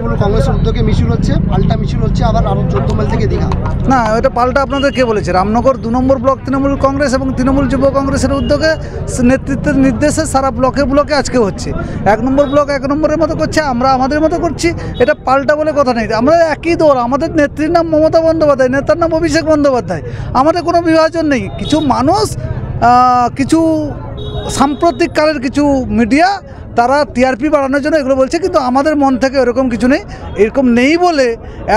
তৃণমূল কংগ্রেসের উদ্যোগে মিছিল হচ্ছে, পাল্টা মিছিল হচ্ছে আবার আরও 14 মাইল থেকে দীঘা। না, এটা পাল্টা আপনাদের কে বলেছে? রামনগর 2 নম্বর ব্লক তৃণমূল কংগ্রেস এবং তৃণমূল যুব কংগ্রেসের উদ্যোগে নেতৃত্বের নির্দেশে সারা ব্লকে ব্লকে আজকে হচ্ছে। 1 নম্বর ব্লক 1 নম্বরের মতো করছে, আমরা আমাদের মতো করছি। এটা পাল্টা বলে কথা নেই। আমরা একই দৌড়। আমাদের নেত্রীর নাম মমতা বন্দ্যোপাধ্যায়, নেতার নাম অভিষেক বন্দ্যোপাধ্যায়। আমাদের কোনো বিভাজন নেই। কিছু মানুষ, কিছু সাম্প্রতিককালের কিছু মিডিয়া তারা টিআরপি বাড়ানোর জন্য এগুলো বলছে, কিন্তু আমাদের মন থেকে এরকম কিছু নেই। এরকম নেই বলে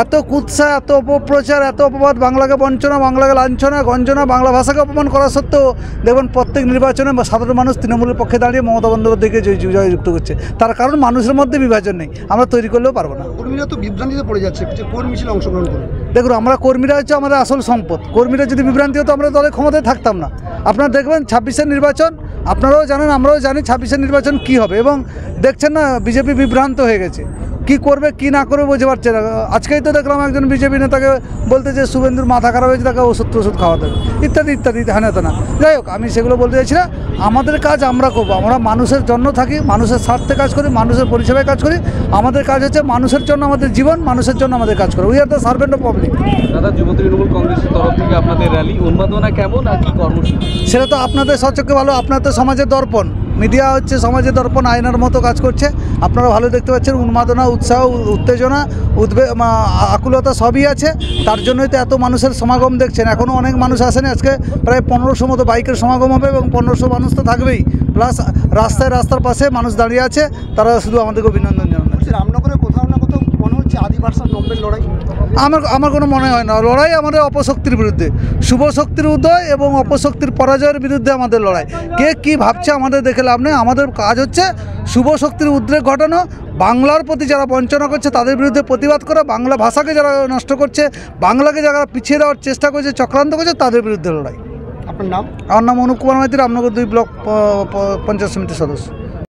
এত কুৎসা, এত অপপ্রচার, এত অপবাদ, বাংলাকে বঞ্চনা, বাংলাকে লাঞ্ছনা, গঞ্জনা, বাংলা ভাষাকে অপমান করা সত্ত্বেও দেখবেন প্রত্যেক নির্বাচনে সাধারণ মানুষ তৃণমূলের পক্ষে দাঁড়িয়ে মমতা বন্দ্যোপাধ্যায়কে জয়যুক্ত করছে। তার কারণ মানুষের মধ্যে বিভাজন নেই, আমরা তৈরি করলেও পারবো না। কর্মীরা তো বিভ্রান্তিতে পড়ে যাচ্ছে, কোন মিছিলে অংশগ্রহণ করে। দেখুন, আমরা কর্মীরা হচ্ছে আমাদের আসল সম্পদ। কর্মীরা যদি বিভ্রান্তি হতো আমরা দলের ক্ষমতায় থাকতাম না। আপনারা দেখবেন 26-এর নির্বাচন, আপনারাও জানেন, আমরাও জানি 26-এর নির্বাচন কী হবে, এবং দেখছেন না বিজেপি বিভ্রান্ত হয়ে গেছে। কি করবে কি না করবে বুঝতে পারছে না। আজকেই তো দেখলাম একজন বিজেপি নেতাকে বলতে যে শুভেন্দুর মাথা খারাপ হয়েছে, তাকে ওষুধ খাওয়াতে হবে, ইত্যাদি ইত্যাদি, হ্যাঁ তো না। যাই হোক, আমি সেগুলো বলতে চাইছি না। আমাদের কাজ আমরা করবো। আমরা মানুষের জন্য থাকি, মানুষের স্বার্থে কাজ করি, মানুষের পরিষেবায় কাজ করি। আমাদের কাজ হচ্ছে মানুষের জন্য আমাদের জীবন, মানুষের জন্য আমাদের কাজ করা। We are the servant of public. দাদা, যুব তৃণমূল কংগ্রেসের তরফ থেকে আপনাদের র্যালি উন্মাদনা কেমন আর কি কর্মসূচি? সেটা তো আপনাদের সচক্ষে ভালো। আপনার তো সমাজের দর্পণ, মিডিয়া হচ্ছে সমাজের দর্পণ, আয়নার মতো কাজ করছে। আপনারা ভালো দেখতে পাচ্ছেন, উন্মাদনা, উৎসাহ, উত্তেজনা, আকুলতা সবই আছে। তার জন্যই তো এত মানুষের সমাগম দেখছেন। এখনও অনেক মানুষ আসেনি। আজকে প্রায় 1500 মতো বাইকের সমাগম হবে, এবং 1500 মানুষ তো থাকবেই। প্লাস রাস্তার পাশে মানুষ দাঁড়িয়ে আছে, তারা শুধু আমাদেরকে অভিনন্দন জানাচ্ছে। রামনগরে কোথাও না কোথাও মনে হচ্ছে আদি ভার্সাস নব্বের লড়াই। আমার কোনো মনে হয় না। লড়াই আমাদের অপশক্তির বিরুদ্ধে, শুভ শক্তির উদয় এবং অপশক্তির পরাজয়ের বিরুদ্ধে আমাদের লড়াই। কে কী ভাবছে আমাদের দেখে লাভ নেই। আমাদের কাজ হচ্ছে শুভ শক্তির উদ্রেক ঘটানো, বাংলার প্রতি যারা বঞ্চনা করছে তাদের বিরুদ্ধে প্রতিবাদ করা, বাংলা ভাষাকে যারা নষ্ট করছে, বাংলাকে যারা পিছিয়ে দেওয়ার চেষ্টা করছে, চক্রান্ত করছে, তাদের বিরুদ্ধে লড়াই। আপনার নাম? আমার নাম অনুপ কুমার মাইতি, রামনগর 2 ব্লক পঞ্চায়েত সমিতির সদস্য।